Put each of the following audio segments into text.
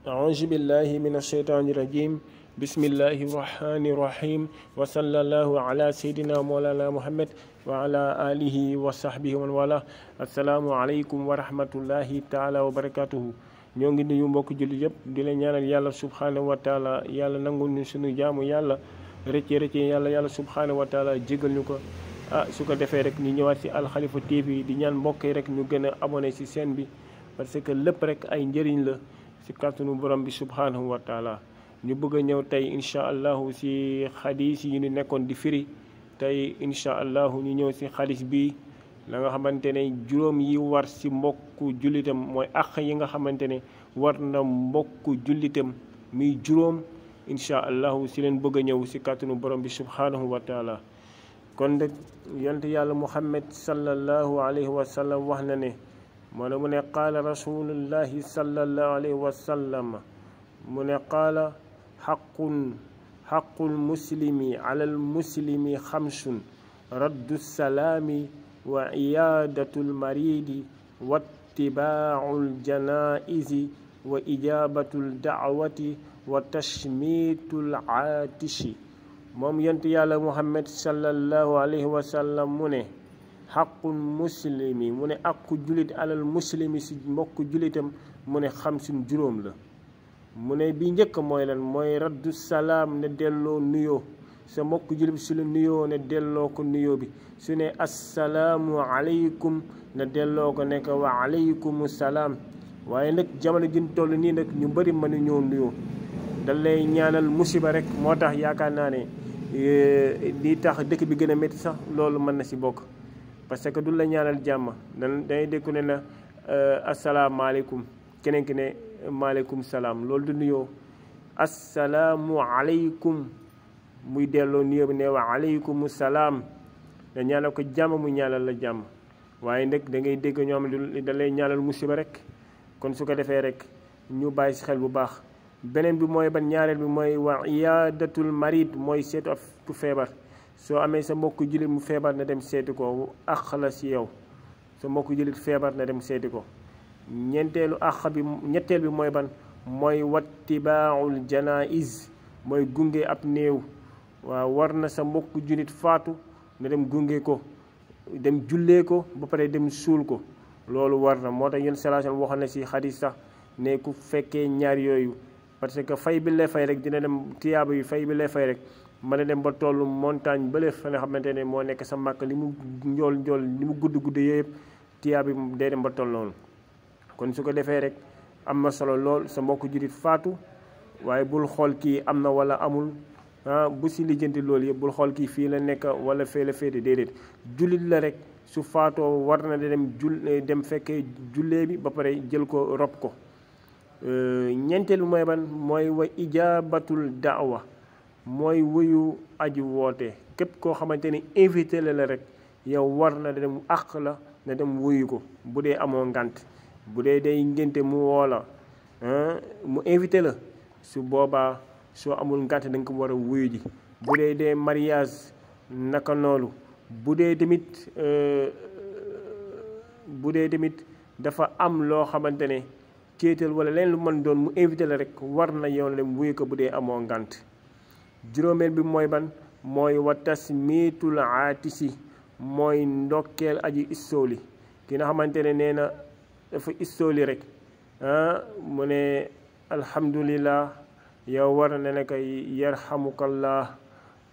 أعوذ بالله من الشيطان الرجيم بسم الله الرحمن الرحيم وصلى الله على سيدنا مولانا محمد وعلى آله وصحبه ومن والاه السلام عليكم ورحمة الله تعالى وبركاته ñoo ngi nuyu mbokk jullit yëpp di leen ñaanal yàlla subhanahu wa taala yàlla nangul ñu suñu jaamu yàlla rëcce yàlla subhanahu wa taala jégal ñu ko su ko defee rek ñu ñëwaat si Al Khalifa TV di ñaan mbokk yi rek ñu gën a abonné si chaîne bi parce que lépp rek ay njëriñ la si kàttanu borom bi subhanahu wa taala ñu bëgg a ñëw tey incha allahu si xadis yi ñu nekkoon di firi tey incha allahu ñu ñëw si xadis bi la nga xamante ne juróom yi war si mbokku jullitam mooy àq yi nga xamante ne war na mbokku jullitam muy juróom incha allahu si leen bëgg a ñëw si kàttanu borom bi subhanahu wa taala kon nag yonent yàlla muhammad sallallahu alayhi wa sallam wax na ne moo ne mu ne qaala rasulullahi sallallahu alayhi wa sallam mu ne qaala xaqul muslimi ala al muslimi xamsun raddu salaami wa iyaadatul maridi wa ittibaa'ul janaa'izi wa ijaabatul da'wati wa tashmiitul aatishi moom yonent yàlla muhammad sallallahu alayhi wa sallam mu ne xaqul muslimi mu ne aqu jullit alal muslimi si mbokk jullitam mu ne xamsun juróom la mu ne bi njëkk mooy lan mooy raddu salaam ne delloo nuyoo sa mbokk jullit su la nuyoo ne delloo ko nuyoo bi su ne assalaamu aleykum ne delloo ko nekk wa aleykum salaam waaye nag jamono jin toll nii nag ñu bëri mënu ñoo nuyoo da lay ñaanal musiba rek moo tax yaakaar naa ne di tax dëkk bi gën a métti sax loolu mën na si bokk parce que du la ñaanal jàmm day dégg ne na asalaamaaleykum keneen ki ne maaleykum salaam loolu du nuyoo asalaamu aleykum muy delloo nuyoo bi ne wa aleykum salaam da ñaanal ko jàmm mu ñaanal la jàmm waaye nag da ngay dégg ñoo xam ne da lay ñaanal musiba rek kon su ko defee rek ñu bàyyi si xel bu baax beneen bi mooy ban ñaareel bi mooy wa iyaadatul marid mooy seetu ab ku feebar soo amee sa mbokk jullit mu feebar na dem seeti ko àq la si yow sa mbokk jullit feebar na dem seeti ko ñetteel bi mooy ban mooy wattibaaul janaiz mooy gunge ab néew waaw war na sa mbokk jullit faatu na dem gunge ko dem jullee ko ba pare dem suul ko loolu war na moo tax yéen salaasal waxoon na si xadis sax ne ku fekkee ñaar yooyu parce que fay bi lay fay rek dina dem tiyaaba yi fay bi lay fay rek mën a dem ba tollu montagne bële fa nga xamante ne moo nekk sa màkk li mu njool li mu gudd yëpp tiyaaba bi day dem ba toll noonu kon su ko defee rek am na solo lool sa mbokk jullit faatu waaye bul xool kii am na wala amul bu si lijjanti loolu yëpp bul xool kii fii la nekk wala fee la féete déedéet jullit la rek su faatoo war na dem fekkee jullee bi ba pare jël ko rob ko ñeenteel bi mooy ban mooy wa ijaabatul daawa mooy wuyu aji woote képp koo xamante ni invité la rek yow war na dem àq la na dem wuyu ko bu dee amoo ngant bu dee day ngénte mu woo la mu invité la su boobaa soo amul ngant da nga ko war a wuyu ji bu dee dee mariage naka noonu bu dee tamit dafa am loo xamante ne kéetal wala leen lu mën doon mu invité la rek war na yow na dem wuyu ko bu dee amoo ngant juróomeel bi mooy ban mooy wa tasmiitul aatisi mooy ndokkeel aji issooli ki nga xamante ne nee na dafa issooli rek mu ne alhamdulillah yow war na ne kay yarhamukallah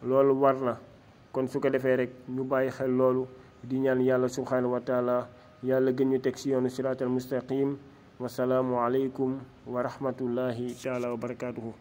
loolu war na kon su ko defee rek ñu bàyyi xel loolu di ñaan yàlla subhanahu wa taala yàlla gën ñu teg si yoonu siraatal mustaqim wasalaamu aleykum wa rahmatullahi taala wa barakatuhu